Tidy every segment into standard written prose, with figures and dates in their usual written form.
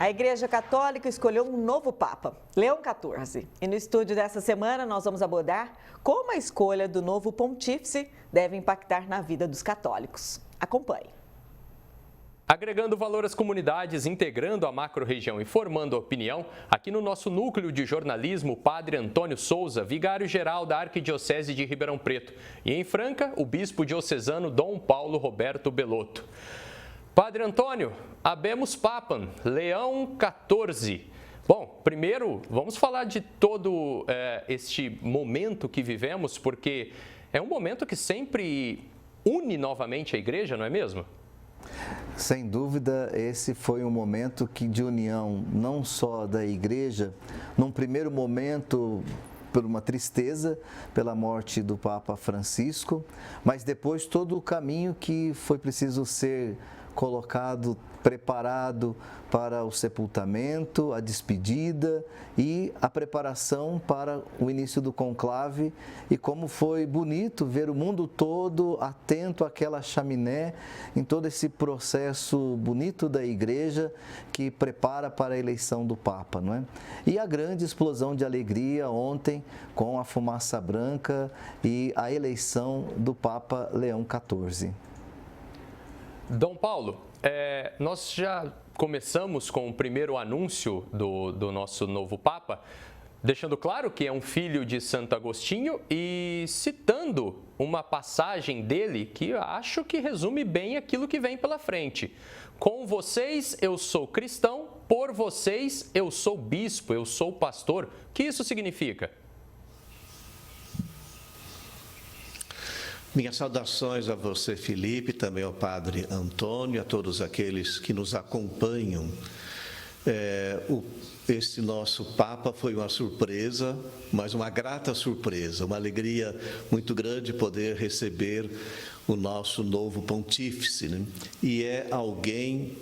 A Igreja Católica escolheu um novo Papa, Leão XIV. E no estúdio dessa semana nós vamos abordar como a escolha do novo pontífice deve impactar na vida dos católicos. Acompanhe. Agregando valor às comunidades, integrando a macro-região e formando opinião, aqui no nosso núcleo de jornalismo, o Padre Antônio Souza, vigário-geral da Arquidiocese de Ribeirão Preto. E em Franca, o bispo diocesano Dom Paulo Roberto Belotto. Padre Antônio, habemus papam, Leão XIV. Bom, primeiro, vamos falar de todo este momento que vivemos, porque é um momento que sempre une novamente a igreja, não é mesmo? Sem dúvida, esse foi um momento de união não só da igreja, num primeiro momento por uma tristeza pela morte do Papa Francisco, mas depois todo o caminho que foi preciso ser colocado, preparado para o sepultamento, a despedida e a preparação para o início do conclave, e como foi bonito ver o mundo todo atento àquela chaminé em todo esse processo bonito da igreja que prepara para a eleição do Papa, não é? E a grande explosão de alegria ontem com a fumaça branca e a eleição do Papa Leão XIV. Dom Paulo, nós já começamos com o primeiro anúncio do nosso novo Papa, deixando claro que é um filho de Santo Agostinho e citando uma passagem dele que eu acho que resume bem aquilo que vem pela frente. Com vocês eu sou cristão, por vocês eu sou bispo, eu sou pastor. O que isso significa? Minhas saudações a você, Felipe, também ao Padre Antônio, a todos aqueles que nos acompanham. Este nosso Papa foi uma surpresa, mas uma grata surpresa, uma alegria muito grande poder receber o nosso novo pontífice, né? E é alguém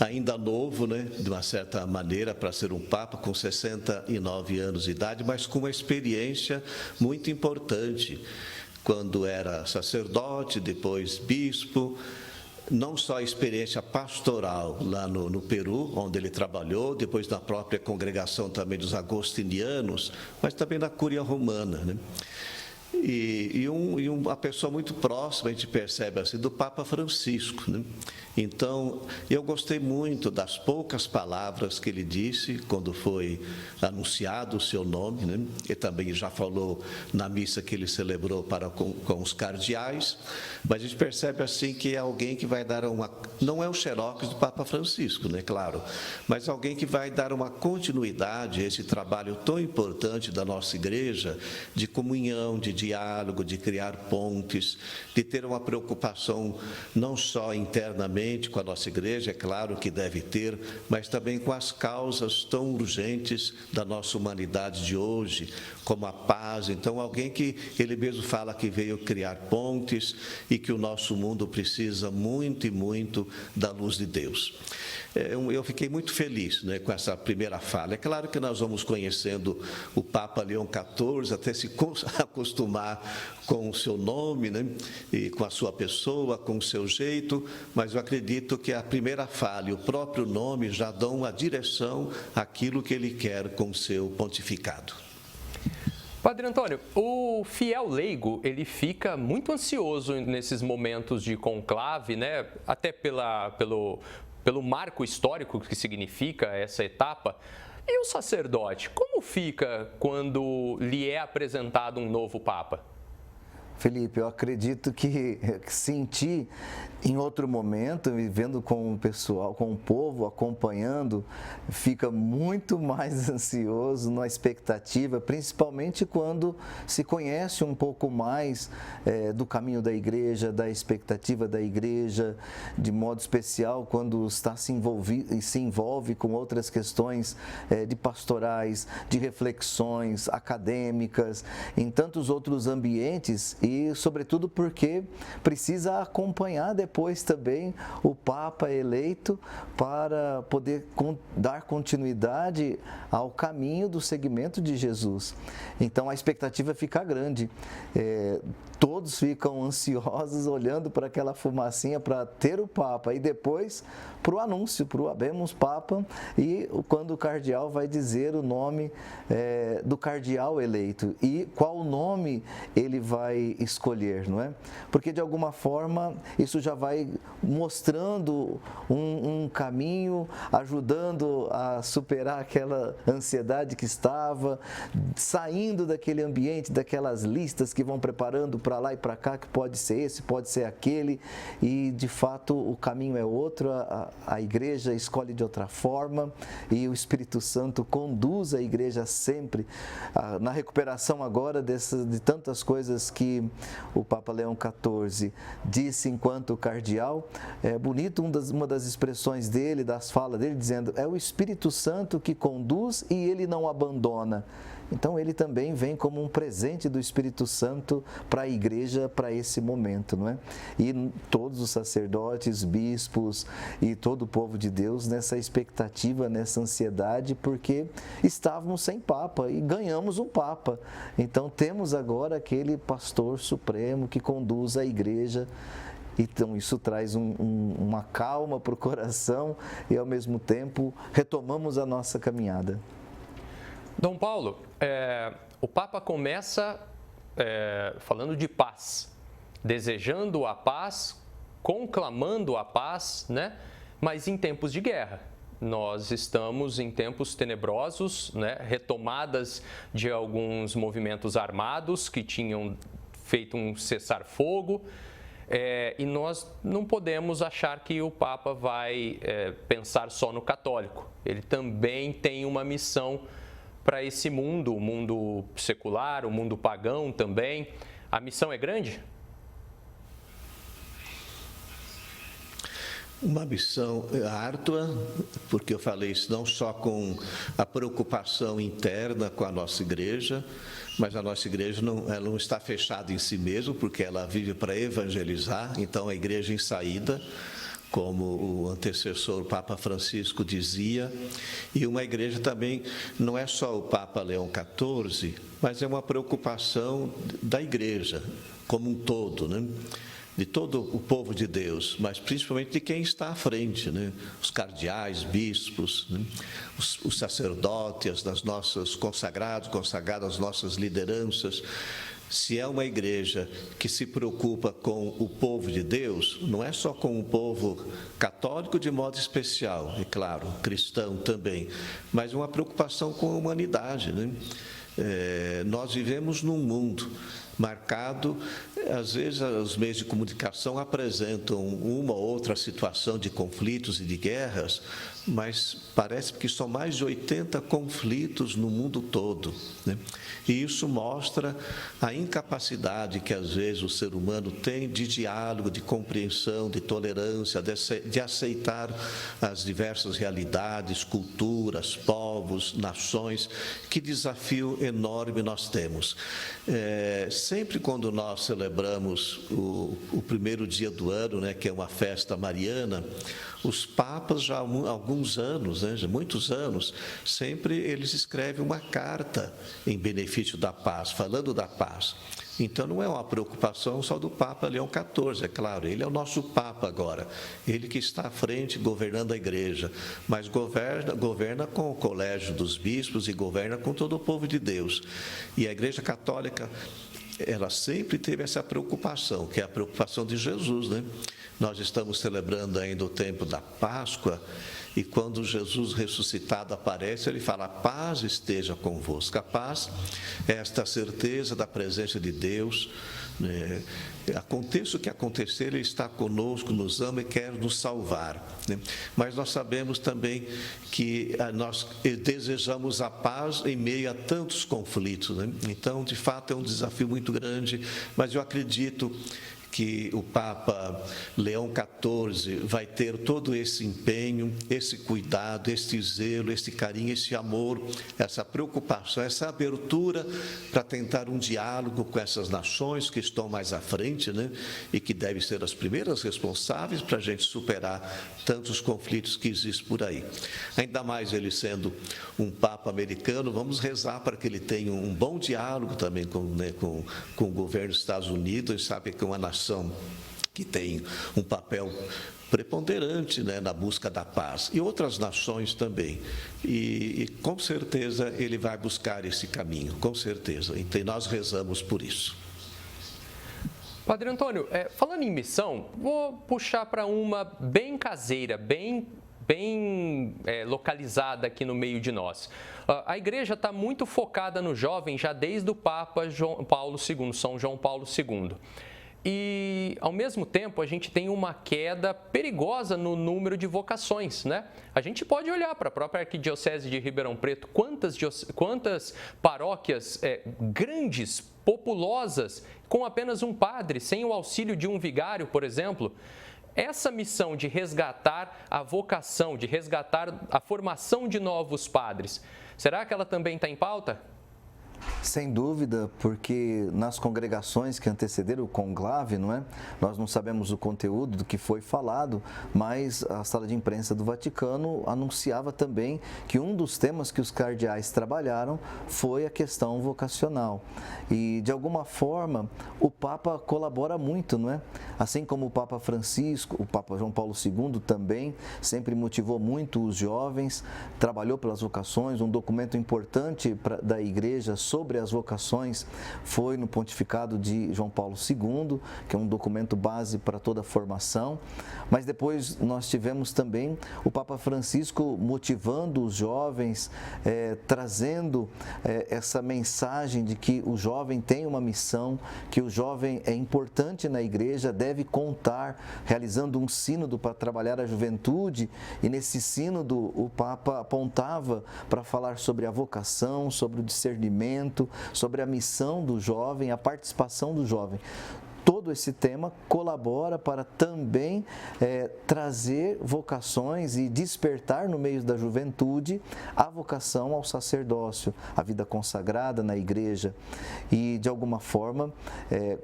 ainda novo, né, de uma certa maneira, para ser um Papa com 69 anos de idade, mas com uma experiência muito importante. Quando era sacerdote, depois bispo, não só a experiência pastoral lá no Peru, onde ele trabalhou, depois na própria congregação também dos agostinianos, mas também na Cúria Romana, né? E uma pessoa muito próxima, a gente percebe assim, do Papa Francisco, né? Então, eu gostei muito das poucas palavras que ele disse quando foi anunciado o seu nome, né? Ele também já falou na missa que ele celebrou com os cardeais, mas a gente percebe assim que é alguém que vai dar não é um xerox do Papa Francisco, né? Claro, mas alguém que vai dar uma continuidade a esse trabalho tão importante da nossa igreja, de comunhão, de diálogo, de criar pontes, de ter uma preocupação não só internamente com a nossa igreja, é claro que deve ter, mas também com as causas tão urgentes da nossa humanidade de hoje, como a paz. Então, alguém que ele mesmo fala que veio criar pontes e que o nosso mundo precisa muito e muito da luz de Deus. Eu fiquei muito feliz, né, com essa primeira fala. É claro que nós vamos conhecendo o Papa Leão XIV, até se acostumar com o seu nome, né, e com a sua pessoa, com o seu jeito, mas eu acredito que a primeira fala e o próprio nome já dão uma direção àquilo que ele quer com o seu pontificado. Padre Antônio, o fiel leigo, ele fica muito ansioso nesses momentos de conclave, né, até pelo marco histórico que significa essa etapa. E o sacerdote, como fica quando lhe é apresentado um novo Papa? Felipe, eu acredito que senti em outro momento, vivendo com o pessoal, com o povo, acompanhando, fica muito mais ansioso na expectativa, principalmente quando se conhece um pouco mais do caminho da igreja, da expectativa da igreja, de modo especial quando se envolve com outras questões de pastorais, de reflexões acadêmicas, em tantos outros ambientes. e, sobretudo, porque precisa acompanhar depois também o Papa eleito para poder dar continuidade ao caminho do seguimento de Jesus. Então, a expectativa fica grande. Todos ficam ansiosos olhando para aquela fumacinha para ter o Papa e depois para o anúncio, para o Habemus Papa, e quando o cardeal vai dizer o nome do cardeal eleito e qual nome ele vai escolher, não é? Porque de alguma forma isso já vai mostrando um caminho, ajudando a superar aquela ansiedade que estava, saindo daquele ambiente, daquelas listas que vão preparando para lá e para cá, que pode ser esse, pode ser aquele, e de fato o caminho é outro, a igreja escolhe de outra forma e o Espírito Santo conduz a igreja sempre na recuperação agora de tantas coisas que o Papa Leão XIV disse enquanto cardeal. É bonito uma das expressões dele, das falas dele, dizendo: é o Espírito Santo que conduz e ele não abandona. Então ele também vem como um presente do Espírito Santo para a igreja, para esse momento, não é? E todos os sacerdotes, bispos e todo o povo de Deus nessa expectativa, nessa ansiedade, porque estávamos sem Papa e ganhamos um Papa. Então temos agora aquele pastor supremo que conduz a igreja. Então isso traz uma calma para o coração e ao mesmo tempo retomamos a nossa caminhada. Dom Paulo, o Papa começa falando de paz, desejando a paz, conclamando a paz, né? Mas em tempos de guerra. Nós estamos em tempos tenebrosos, né? Retomadas de alguns movimentos armados que tinham feito um cessar-fogo. E nós não podemos achar que o Papa vai pensar só no católico. Ele também tem uma missão para esse mundo, o mundo secular, o mundo pagão também. A missão é grande? Uma missão árdua, porque eu falei isso não só com a preocupação interna com a nossa igreja, mas a nossa igreja ela não está fechada em si mesma, porque ela vive para evangelizar. Então, a igreja em saída, como o antecessor, o Papa Francisco, dizia, e uma igreja também não é só o Papa Leão XIV, mas é uma preocupação da igreja como um todo, né? De todo o povo de Deus, mas principalmente de quem está à frente, né? Os cardeais, bispos, né? Os sacerdotes, das nossas consagradas, as nossas lideranças. Se é uma igreja que se preocupa com o povo de Deus, não é só com o povo católico de modo especial, é claro, cristão também, mas uma preocupação com a humanidade, né? Nós vivemos num mundo marcado, às vezes os meios de comunicação apresentam uma ou outra situação de conflitos e de guerras, mas parece que são mais de 80 conflitos no mundo todo, né? E isso mostra a incapacidade que às vezes o ser humano tem de diálogo, de compreensão, de tolerância, de aceitar as diversas realidades, culturas, povos, nações. Que desafio enorme nós temos. Sempre quando nós celebramos o primeiro dia do ano, né, que é uma festa mariana, os papas já há alguns anos, né, muitos anos, sempre eles escrevem uma carta em benefício da paz, falando da paz. Então não é uma preocupação só do Papa Leão XIV, é claro, ele é o nosso Papa agora, ele que está à frente governando a igreja, mas governa com o colégio dos bispos e governa com todo o povo de Deus. E a Igreja Católica, ela sempre teve essa preocupação, que é a preocupação de Jesus, né? Nós estamos celebrando ainda o tempo da Páscoa, e quando Jesus ressuscitado aparece, ele fala: a paz esteja convosco. A paz é esta certeza da presença de Deus, né? Aconteça o que acontecer, Ele está conosco, nos ama e quer nos salvar, né? Mas nós sabemos também que nós desejamos a paz em meio a tantos conflitos, né? Então, de fato, é um desafio muito grande, mas eu acredito que o Papa Leão XIV vai ter todo esse empenho, esse cuidado, esse zelo, esse carinho, esse amor, essa preocupação, essa abertura para tentar um diálogo com essas nações que estão mais à frente, né? E que devem ser as primeiras responsáveis para a gente superar tantos conflitos que existem por aí. Ainda mais ele sendo um Papa americano, vamos rezar para que ele tenha um bom diálogo também com o governo dos Estados Unidos. A gente sabe que é uma nação que tem um papel preponderante, né, na busca da paz, e outras nações também. E com certeza ele vai buscar esse caminho, com certeza. Então nós rezamos por isso. Padre Antônio, falando em missão, vou puxar para uma bem caseira, bem localizada aqui no meio de nós. A igreja está muito focada no jovem já desde o Papa São João Paulo II. E, ao mesmo tempo, a gente tem uma queda perigosa no número de vocações, né? A gente pode olhar para a própria Arquidiocese de Ribeirão Preto, quantas paróquias grandes, populosas, com apenas um padre, sem o auxílio de um vigário, por exemplo. Essa missão de resgatar a vocação, de resgatar a formação de novos padres, será que ela também está em pauta? Sem dúvida, porque nas congregações que antecederam o conclave, não é? Nós não sabemos o conteúdo do que foi falado, mas a sala de imprensa do Vaticano anunciava também que um dos temas que os cardeais trabalharam foi a questão vocacional. E, de alguma forma, o Papa colabora muito, não é? Assim como o Papa Francisco, o Papa João Paulo II também sempre motivou muito os jovens, trabalhou pelas vocações, um documento importante da Igreja sobre as vocações foi no pontificado de João Paulo II, que é um documento base para toda a formação, mas depois nós tivemos também o Papa Francisco motivando os jovens, trazendo essa mensagem de que o jovem tem uma missão, que o jovem é importante na igreja, deve contar, realizando um sínodo para trabalhar a juventude, e nesse sínodo o Papa apontava para falar sobre a vocação, sobre o discernimento, sobre a missão do jovem, a participação do jovem. Todo esse tema colabora para também trazer vocações e despertar no meio da juventude a vocação ao sacerdócio, a vida consagrada na igreja. E, de alguma forma,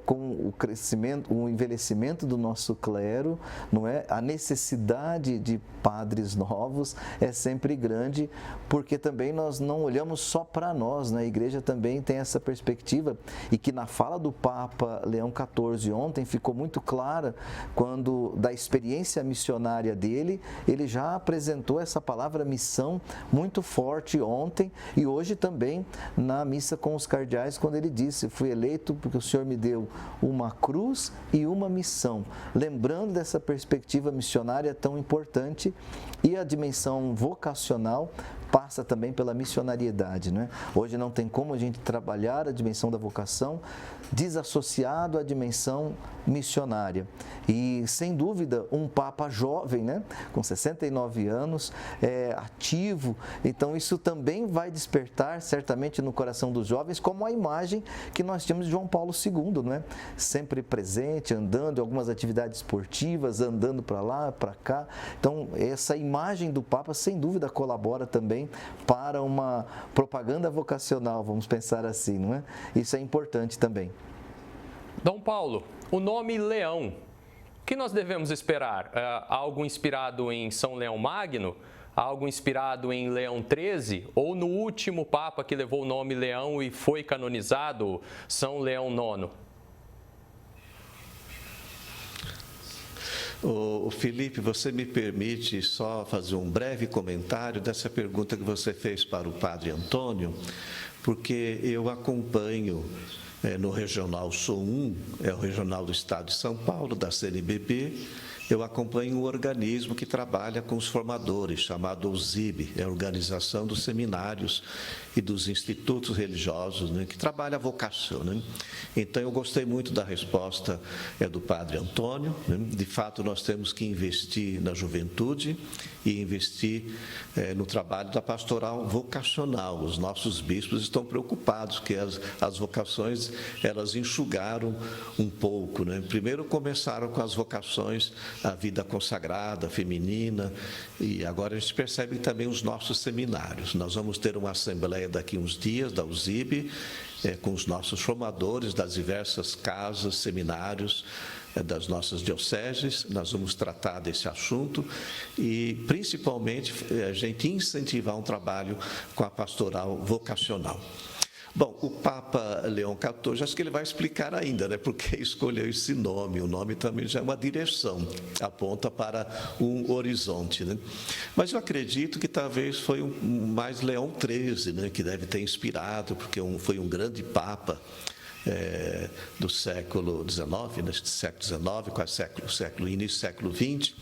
com o crescimento, o envelhecimento do nosso clero, não é? A necessidade de padres novos é sempre grande, porque também nós não olhamos só para nós, na igreja também tem essa perspectiva, e que na fala do Papa Leão XIV ontem ficou muito clara, quando da experiência missionária dele, ele já apresentou essa palavra missão muito forte ontem e hoje também na missa com os cardeais, quando ele disse: fui eleito porque o Senhor me deu uma cruz e uma missão, lembrando dessa perspectiva missionária tão importante. E a dimensão vocacional passa também pela missionariedade, não é? Hoje não tem como a gente trabalhar a dimensão da vocação desassociado à dimensão missionária. E, sem dúvida, um Papa jovem, né? Com 69 anos, ativo. Então, isso também vai despertar, certamente, no coração dos jovens, como a imagem que nós tínhamos de João Paulo II, não é? Sempre presente, andando em algumas atividades esportivas, andando para lá, para cá. Então, essa imagem do Papa, sem dúvida, colabora também para uma propaganda vocacional, vamos pensar assim, não é? Isso é importante também. Dom Paulo, o nome Leão, o que nós devemos esperar? Algo inspirado em São Leão Magno? Algo inspirado em Leão XIII? Ou no último Papa que levou o nome Leão e foi canonizado, São Leão IX? Felipe, você me permite só fazer um breve comentário dessa pergunta que você fez para o Padre Antônio, porque eu acompanho no Regional Sul 1, é o Regional do Estado de São Paulo, da CNBB, eu acompanho um organismo que trabalha com os formadores, chamado OSIB, é a Organização dos Seminários e dos Institutos Religiosos, né, que trabalha a vocação. Né? Então, eu gostei muito da resposta do Padre Antônio. Né? De fato, nós temos que investir na juventude e investir no trabalho da pastoral vocacional. Os nossos bispos estão preocupados, que as vocações, elas enxugaram um pouco. Né? Primeiro começaram com as vocações, a vida consagrada, feminina, e agora a gente percebe também os nossos seminários. Nós vamos ter uma assembleia daqui a uns dias, da USIB, com os nossos formadores das diversas casas, seminários, das nossas dioceses. Nós vamos tratar desse assunto e, principalmente, a gente incentivar um trabalho com a pastoral vocacional. Bom, o Papa Leão XIV, acho que ele vai explicar ainda, né, porque escolheu esse nome. O nome também já é uma direção, aponta para um horizonte. Né? Mas eu acredito que talvez foi mais Leão XIII, né, que deve ter inspirado, porque foi um grande Papa do século XIX, neste século XIX, quase início do século XX,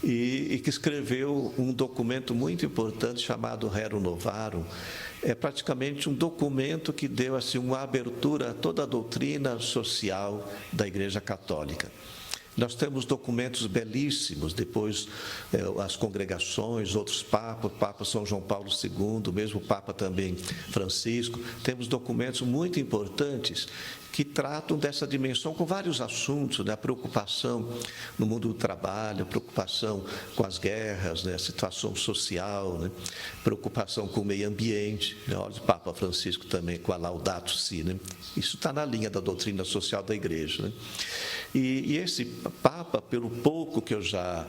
e que escreveu um documento muito importante chamado Rerum Novarum. É praticamente um documento que deu assim, uma abertura a toda a doutrina social da Igreja Católica. Nós temos documentos belíssimos, depois as congregações, outros papas, o Papa São João Paulo II, o mesmo Papa também Francisco, temos documentos muito importantes que tratam dessa dimensão com vários assuntos, né? A preocupação no mundo do trabalho, a preocupação com as guerras, né? A situação social, né? Preocupação com o meio ambiente, né? Olha o Papa Francisco também com a Laudato Si, né? Isso está na linha da doutrina social da Igreja, né? E esse Papa, pelo pouco que eu já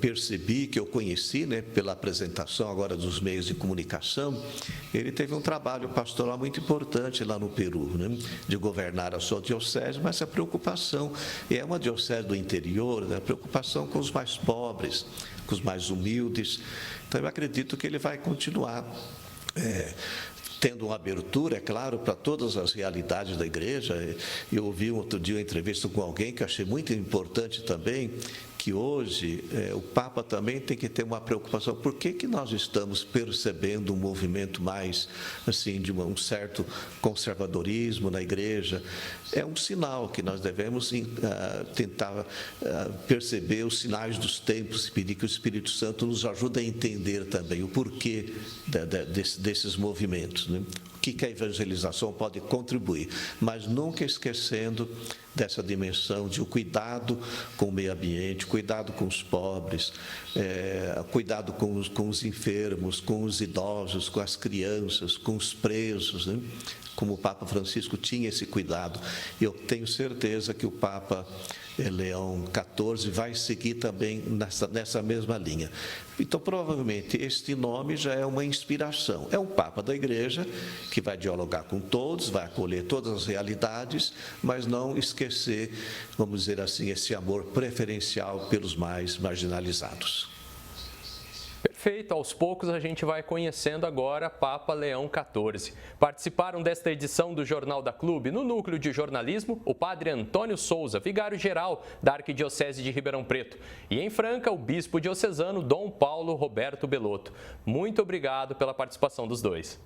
percebi, que eu conheci, né, pela apresentação agora dos meios de comunicação, ele teve um trabalho pastoral muito importante lá no Peru, né, de governar a sua diocese, mas a preocupação é uma diocese do interior, né, a preocupação com os mais pobres, com os mais humildes. Então, eu acredito que ele vai continuar tendo uma abertura, é claro, para todas as realidades da igreja. Eu ouvi outro dia uma entrevista com alguém que eu achei muito importante também, que hoje o Papa também tem que ter uma preocupação. Por que nós estamos percebendo um movimento mais, assim, de um certo conservadorismo na igreja? É um sinal que nós devemos tentar perceber os sinais dos tempos e pedir que o Espírito Santo nos ajude a entender também o porquê desses movimentos, né? O que a evangelização pode contribuir, mas nunca esquecendo dessa dimensão de o cuidado com o meio ambiente, cuidado com os pobres, cuidado com os enfermos, com os idosos, com as crianças, com os presos, né? Como o Papa Francisco tinha esse cuidado. Eu tenho certeza que o Papa Leão XIV vai seguir também nessa mesma linha. Então, provavelmente, este nome já é uma inspiração. É um Papa da Igreja que vai dialogar com todos, vai acolher todas as realidades, mas não esquecer, vamos dizer assim, esse amor preferencial pelos mais marginalizados. Perfeito, aos poucos a gente vai conhecendo agora Papa Leão XIV. Participaram desta edição do Jornal da Clube, no Núcleo de Jornalismo, o Padre Antônio Souza, vigário-geral da Arquidiocese de Ribeirão Preto. E em Franca, o Bispo diocesano Dom Paulo Roberto Belotto. Muito obrigado pela participação dos dois.